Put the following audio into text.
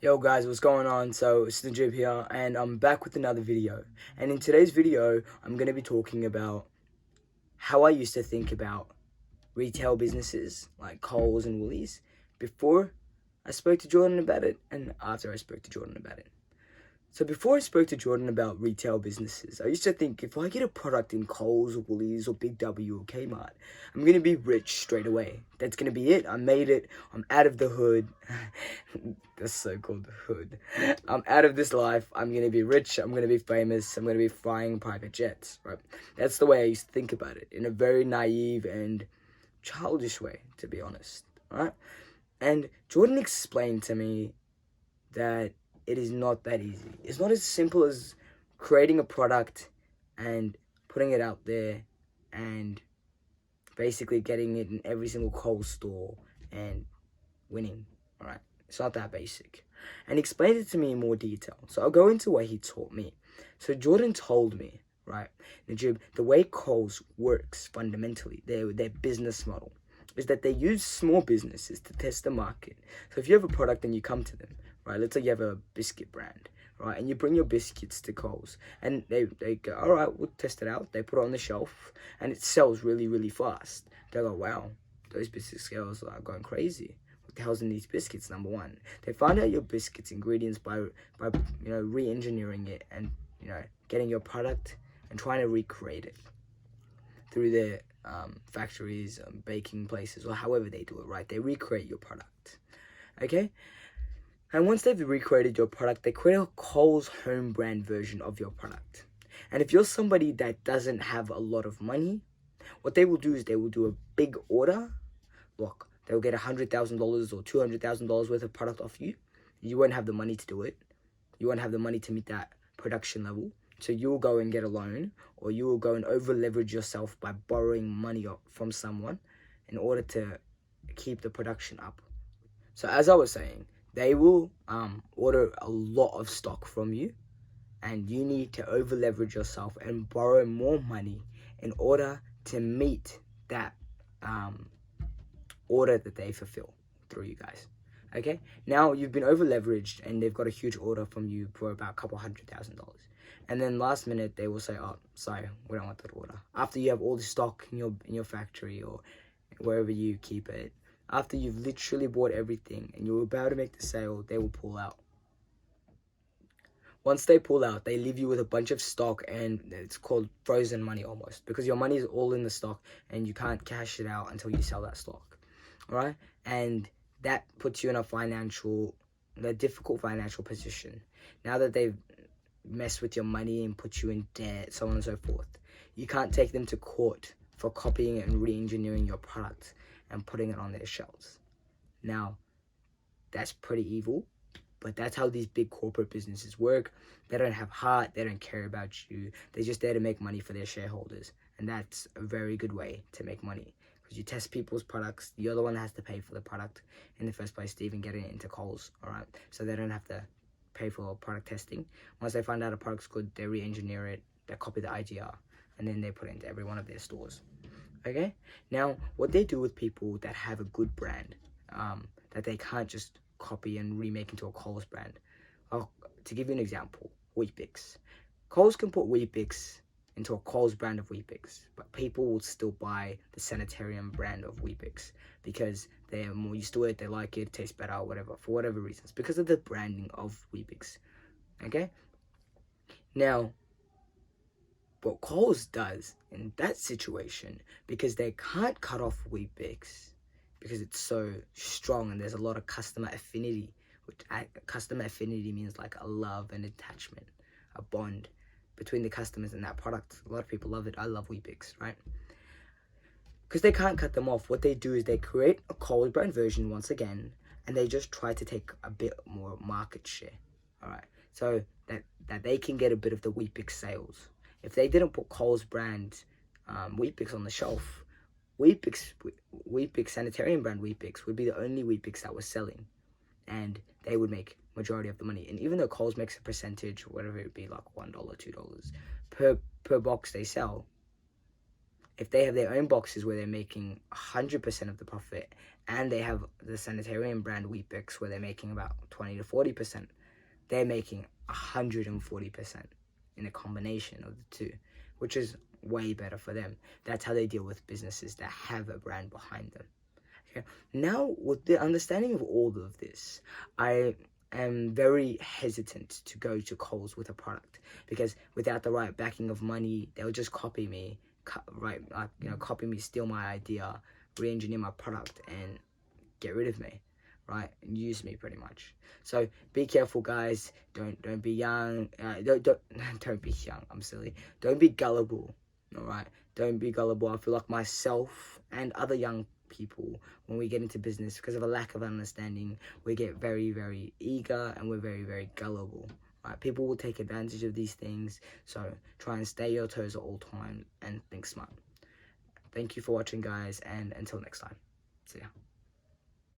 Yo guys, what's going on? So it's the Jib here, and I'm back with another video. And in today's video, I'm going to be talking about how I used to think about retail businesses like Coles and Woolies before I spoke to Jordan about it and after I spoke to Jordan about it. So before I spoke to Jordan about retail businesses, I used to think if I get a product in Coles or Woolies or Big W or Kmart, I'm going to be rich straight away. That's going to be it. I made it. I'm out of the hood. That's so called the hood. I'm out of this life. I'm going to be rich. I'm going to be famous. I'm going to be flying private jets, right? That's the way I used to think about it, in a very naive and childish way, to be honest, right? And Jordan explained to me that it is not that easy. It's not as simple as creating a product and putting it out there and basically getting it in every single Coles store and winning, all right? It's not that basic. And he explained it to me in more detail. So I'll go into what he taught me. So Jordan told me, right, Najib, the way Coles works fundamentally, their business model, is that they use small businesses to test the market. So if you have a product and you come to them, right, let's say you have a biscuit brand, right, and you bring your biscuits to Coles, and they go, all right, we'll test it out. They put it on the shelf, and it sells really, really fast. They go, wow, those biscuit sales are going crazy. What the hell's in these biscuits? Number one, they find out your biscuits ingredients by re-engineering it and getting your product and trying to recreate it through their factories, baking places, or however they do it, right? They recreate your product, okay? And once they've recreated your product, they create a Coles home brand version of your product. And if you're somebody that doesn't have a lot of money, what they will do is they will do a big order. Look, they'll get $100,000 or $200,000 worth of product off you. You won't have the money to do it. You won't have the money to meet that production level. So you'll go and get a loan, or you will go and over leverage yourself by borrowing money from someone in order to keep the production up. So as I was saying, they will order a lot of stock from you, and you need to over leverage yourself and borrow more money in order to meet that order that they fulfill through you guys. Okay, now you've been over leveraged and they've got a huge order from you for about a couple $100,000, and then last minute they will say, oh, sorry, we don't want that order. After you have all the stock in your factory or wherever you keep it, after you've literally bought everything and you're about to make the sale, they will pull out. Once they pull out, they leave you with a bunch of stock, and it's called frozen money almost, because your money is all in the stock and you can't cash it out until you sell that stock, all right? And that puts you in a difficult financial position. Now that they've messed with your money and put you in debt, so on and so forth, you can't take them to court for copying and re-engineering your product and putting it on their shelves. Now, that's pretty evil, but that's how these big corporate businesses work. They don't have heart, they don't care about you, they're just there to make money for their shareholders. And that's a very good way to make money, because you test people's products. The other one has to pay for the product in the first place to even get it into Coles, all right? So they don't have to pay for product testing. Once they find out a product's good, they re-engineer it, they copy the IGR, and then they put it into every one of their stores. Okay? Now, what they do with people that have a good brand, that they can't just copy and remake into a Coles brand. To give you an example, Weet-Bix. Coles can put Weet-Bix into a Coles brand of Weet-Bix, but people will still buy the Sanitarium brand of Weet-Bix because they're more used to it, they like it tastes better, whatever, for whatever reasons, because of the branding of Weet-Bix. Okay? Now, what Coles does in that situation, because they can't cut off Weet-Bix because it's so strong and there's a lot of customer affinity, which customer affinity means like a love and attachment, a bond between the customers and that product. A lot of people love it. I love Weet-Bix, right? Because they can't cut them off, what they do is they create a Coles brand version once again, and they just try to take a bit more market share, all right? So that they can get a bit of the Weet-Bix sales. If they didn't put Coles brand Weet-Bix on the shelf, Weet-Bix Sanitarium brand Weet-Bix would be the only Weet-Bix that was selling, and they would make majority of the money. And even though Coles makes a percentage, whatever it be, like $1, $2 per box they sell, if they have their own boxes where they're making 100% of the profit, and they have the Sanitarium brand Weet-Bix where they're making about 20 to 40%, they're making 140% in a combination of the two, which is way better for them. That's how they deal with businesses that have a brand behind them. Okay. Now, with the understanding of all of this, I am very hesitant to go to Coles with a product, because without the right backing of money, they'll just copy me, copy me, steal my idea, re-engineer my product, and get rid of me, right? And use me pretty much. So be careful, guys. Don't be young. Don't be young. I'm silly. Don't be gullible. All right. Don't be gullible. I feel like myself and other young people, when we get into business, because of a lack of understanding, we get very, very eager, and we're very, very gullible. Right? People will take advantage of these things. So try and stay your toes at all times and think smart. Thank you for watching, guys, and until next time. See ya.